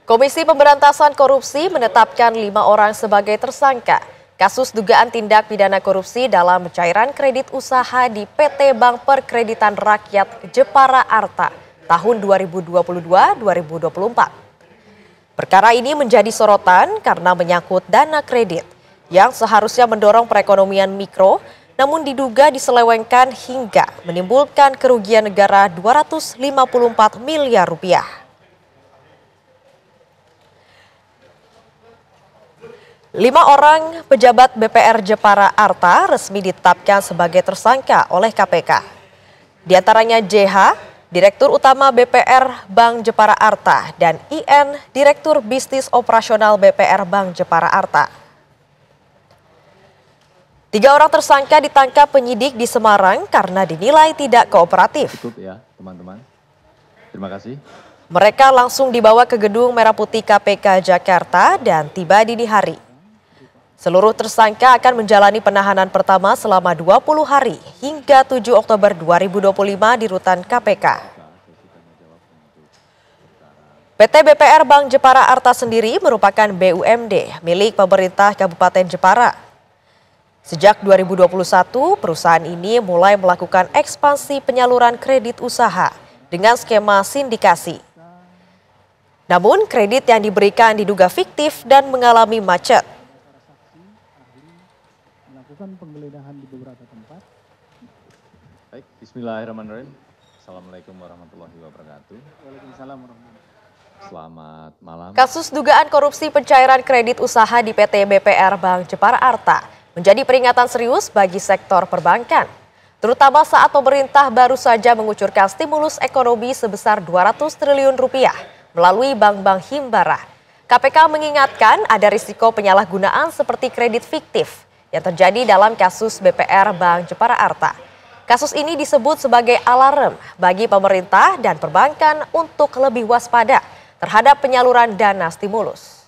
Komisi Pemberantasan Korupsi menetapkan 5 orang sebagai tersangka kasus dugaan tindak pidana korupsi dalam pencairan kredit usaha di PT Bank Perkreditan Rakyat Jepara Arta tahun 2022-2024. Perkara ini menjadi sorotan karena menyangkut dana kredit yang seharusnya mendorong perekonomian mikro, namun diduga diselewengkan hingga menimbulkan kerugian negara 254 miliar rupiah. Lima orang pejabat BPR Jepara Arta resmi ditetapkan sebagai tersangka oleh KPK. Di antaranya JH, Direktur Utama BPR Bank Jepara Arta, dan IN, Direktur Bisnis Operasional BPR Bank Jepara Arta. 3 orang tersangka ditangkap penyidik di Semarang karena dinilai tidak kooperatif. Cukup ya, teman-teman. Terima kasih. Mereka langsung dibawa ke gedung Merah Putih KPK Jakarta dan tiba dini hari. Seluruh tersangka akan menjalani penahanan pertama selama 20 hari hingga 7 Oktober 2025 di rutan KPK. PT BPR Bank Jepara Arta sendiri merupakan BUMD milik pemerintah Kabupaten Jepara. Sejak 2021, perusahaan ini mulai melakukan ekspansi penyaluran kredit usaha dengan skema sindikasi. Namun, kredit yang diberikan diduga fiktif dan mengalami macet. Melakukan penggeledahan di beberapa tempat. Baik, bismillahirrahmanirrahim. Assalamualaikum warahmatullahi wabarakatuh. Waalaikumsalam warahmatullahi wabarakatuh. Selamat malam. Kasus dugaan korupsi pencairan kredit usaha di PT BPR Bank Jepara Arta menjadi peringatan serius bagi sektor perbankan, terutama saat pemerintah baru saja mengucurkan stimulus ekonomi sebesar 200 triliun rupiah melalui bank-bank himbara. KPK mengingatkan ada risiko penyalahgunaan seperti kredit fiktif yang terjadi dalam kasus BPR Bank Jepara Arta. Kasus ini disebut sebagai alarm bagi pemerintah dan perbankan untuk lebih waspada terhadap penyaluran dana stimulus.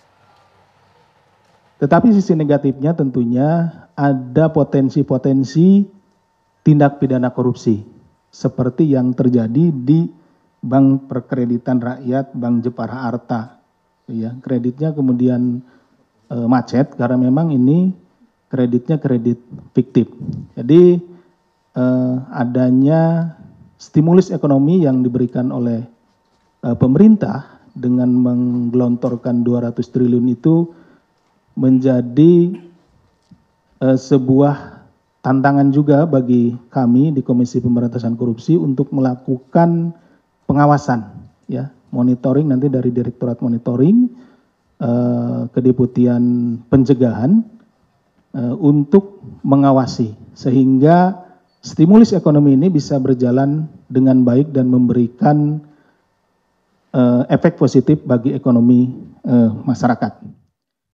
Tetapi sisi negatifnya tentunya ada potensi-potensi tindak pidana korupsi seperti yang terjadi di Bank Perkreditan Rakyat Bank Jepara Arta. Ya, kreditnya kemudian macet karena memang ini kreditnya kredit fiktif. Jadi adanya stimulus ekonomi yang diberikan oleh pemerintah dengan menggelontorkan 200 triliun itu menjadi sebuah tantangan juga bagi kami di Komisi Pemberantasan Korupsi untuk melakukan pengawasan, ya, monitoring nanti dari Direktorat Monitoring, Kedeputian Pencegahan untuk mengawasi sehingga stimulus ekonomi ini bisa berjalan dengan baik dan memberikan efek positif bagi ekonomi masyarakat.